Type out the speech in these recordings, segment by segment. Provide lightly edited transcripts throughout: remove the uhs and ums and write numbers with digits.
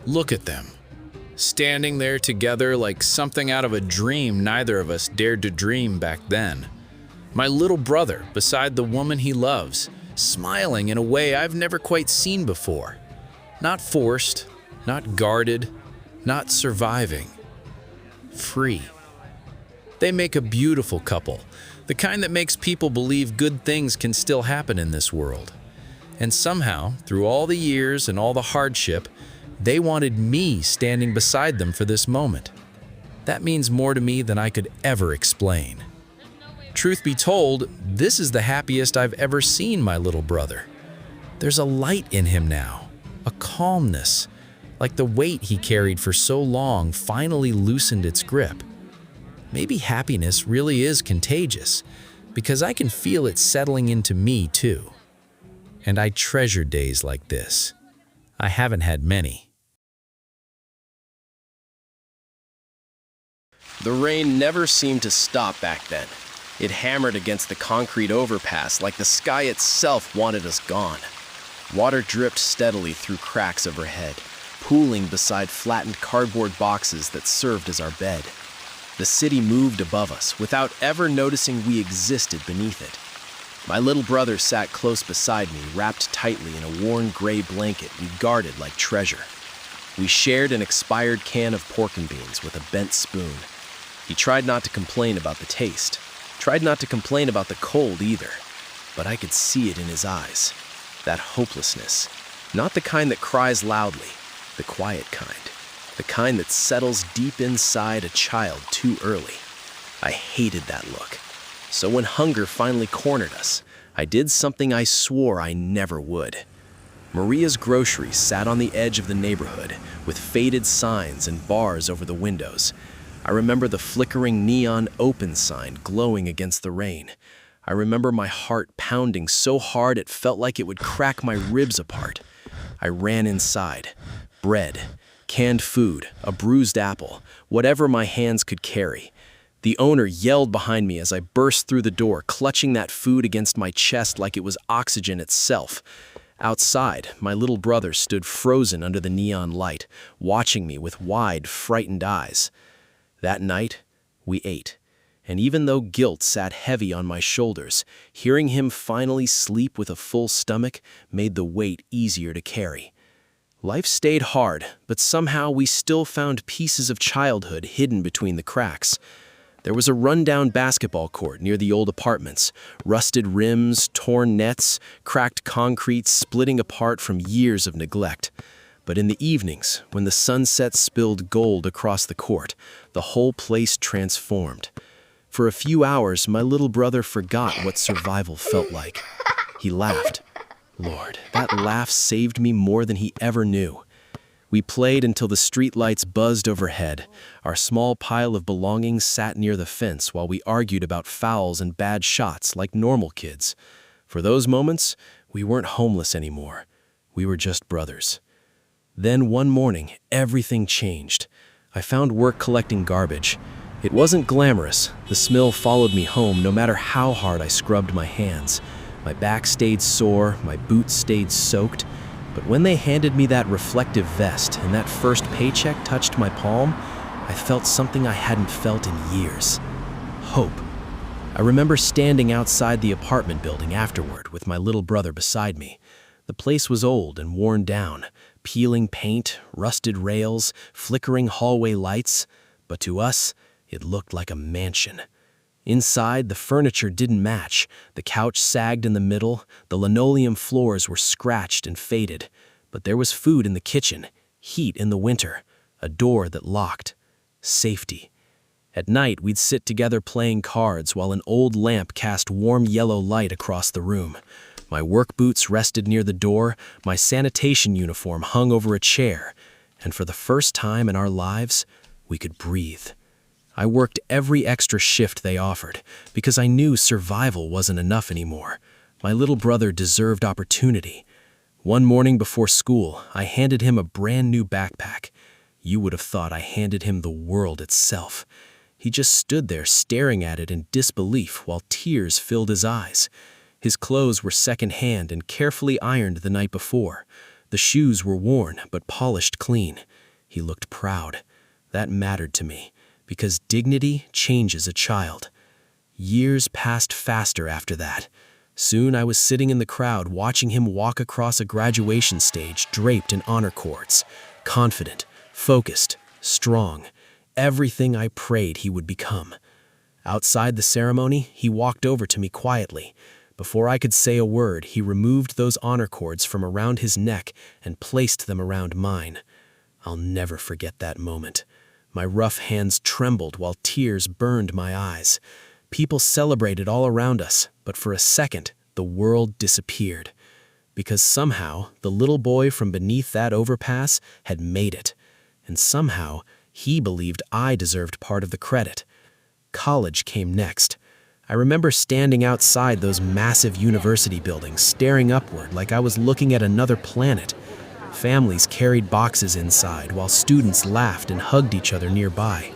Look at them, standing there together like something out of a dream neither of us dared to dream back then. My little brother beside the woman he loves, smiling in a way I've never quite seen before. Not forced, not guarded, not surviving. Free. They make a beautiful couple, the kind that makes people believe good things can still happen in this world. And somehow, through all the years and all the hardship, they wanted me standing beside them for this moment. That means more to me than I could ever explain. Truth be told, this is the happiest I've ever seen my little brother. There's a light in him now, a calmness, like the weight he carried for so long finally loosened its grip. Maybe happiness really is contagious, because I can feel it settling into me too. And I treasure days like this. I haven't had many. The rain never seemed to stop back then. It hammered against the concrete overpass like the sky itself wanted us gone. Water dripped steadily through cracks overhead, pooling beside flattened cardboard boxes that served as our bed. The city moved above us without ever noticing we existed beneath it. My little brother sat close beside me, wrapped tightly in a worn gray blanket we guarded like treasure. We shared an expired can of pork and beans with a bent spoon. He tried not to complain about the taste, tried not to complain about the cold either, but I could see it in his eyes. That hopelessness, not the kind that cries loudly, the quiet kind, the kind that settles deep inside a child too early. I hated that look. So when hunger finally cornered us, I did something I swore I never would. Maria's Grocery sat on the edge of the neighborhood with faded signs and bars over the windows. I remember the flickering neon open sign glowing against the rain. I remember my heart pounding so hard it felt like it would crack my ribs apart. I ran inside. Bread, canned food, a bruised apple, whatever my hands could carry. The owner yelled behind me as I burst through the door, clutching that food against my chest like it was oxygen itself. Outside, my little brother stood frozen under the neon light, watching me with wide, frightened eyes. That night, we ate, and even though guilt sat heavy on my shoulders, hearing him finally sleep with a full stomach made the weight easier to carry. Life stayed hard, but somehow we still found pieces of childhood hidden between the cracks. There was a rundown basketball court near the old apartments, rusted rims, torn nets, cracked concrete splitting apart from years of neglect. But in the evenings, when the sunset spilled gold across the court, the whole place transformed. For a few hours, my little brother forgot what survival felt like. He laughed. Lord, that laugh saved me more than he ever knew. We played until the streetlights buzzed overhead. Our small pile of belongings sat near the fence while we argued about fouls and bad shots like normal kids. For those moments, we weren't homeless anymore. We were just brothers. Then one morning, everything changed. I found work collecting garbage. It wasn't glamorous. The smell followed me home no matter how hard I scrubbed my hands. My back stayed sore, my boots stayed soaked. But when they handed me that reflective vest and that first paycheck touched my palm, I felt something I hadn't felt in years. Hope. I remember standing outside the apartment building afterward with my little brother beside me. The place was old and worn down, peeling paint, rusted rails, flickering hallway lights, but to us, it looked like a mansion. Inside, the furniture didn't match. The couch sagged in the middle, the linoleum floors were scratched and faded. But there was food in the kitchen, heat in the winter, a door that locked. Safety. At night, we'd sit together playing cards while an old lamp cast warm yellow light across the room. My work boots rested near the door, my sanitation uniform hung over a chair, and for the first time in our lives, we could breathe. I worked every extra shift they offered because I knew survival wasn't enough anymore. My little brother deserved opportunity. One morning before school, I handed him a brand new backpack. You would have thought I handed him the world itself. He just stood there staring at it in disbelief while tears filled his eyes. His clothes were second-hand and carefully ironed the night before. The shoes were worn but polished clean. He looked proud. That mattered to me, because dignity changes a child. Years passed faster after that. Soon I was sitting in the crowd watching him walk across a graduation stage draped in honor cords, confident, focused, strong, everything I prayed he would become. Outside the ceremony, he walked over to me quietly. Before I could say a word, he removed those honor cords from around his neck and placed them around mine. I'll never forget that moment. My rough hands trembled while tears burned my eyes. People celebrated all around us, but for a second, the world disappeared. Because somehow, the little boy from beneath that overpass had made it. And somehow, he believed I deserved part of the credit. College came next. I remember standing outside those massive university buildings, staring upward like I was looking at another planet. Families carried boxes inside, while students laughed and hugged each other nearby.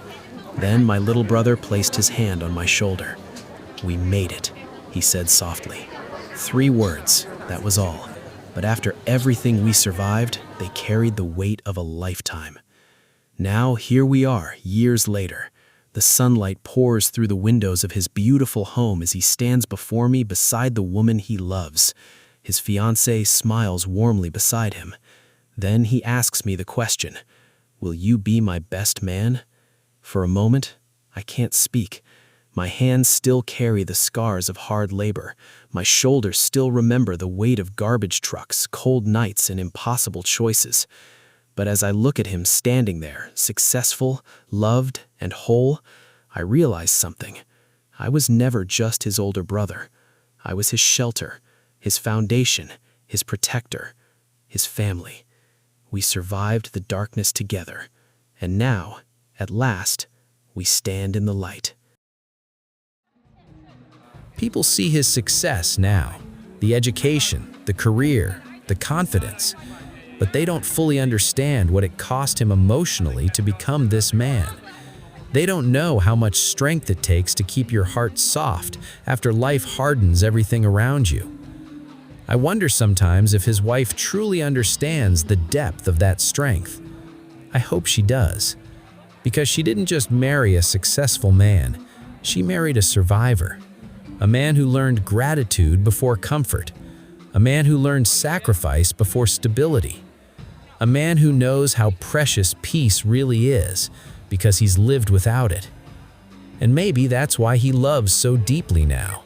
Then my little brother placed his hand on my shoulder. "We made it," he said softly. 3 words, that was all. But after everything we survived, they carried the weight of a lifetime. Now here we are, years later. The sunlight pours through the windows of his beautiful home as he stands before me beside the woman he loves. His fiancée smiles warmly beside him. Then he asks me the question, "Will you be my best man?" For a moment, I can't speak. My hands still carry the scars of hard labor. My shoulders still remember the weight of garbage trucks, cold nights, and impossible choices. But as I look at him standing there, successful, loved, and whole, I realize something. I was never just his older brother. I was his shelter, his foundation, his protector, his family. We survived the darkness together, and now, at last, we stand in the light. People see his success now, the education, the career, the confidence, but they don't fully understand what it cost him emotionally to become this man. They don't know how much strength it takes to keep your heart soft after life hardens everything around you. I wonder sometimes if his wife truly understands the depth of that strength. I hope she does, because she didn't just marry a successful man, she married a survivor. A man who learned gratitude before comfort. A man who learned sacrifice before stability. A man who knows how precious peace really is because he's lived without it. And maybe that's why he loves so deeply now.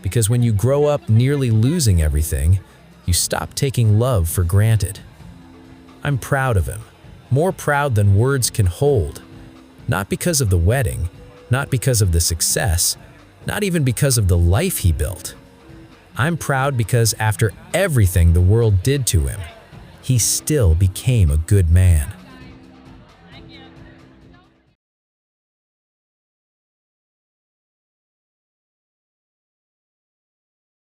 Because when you grow up nearly losing everything, you stop taking love for granted. I'm proud of him, more proud than words can hold. Not because of the wedding, not because of the success, not even because of the life he built. I'm proud because after everything the world did to him, he still became a good man.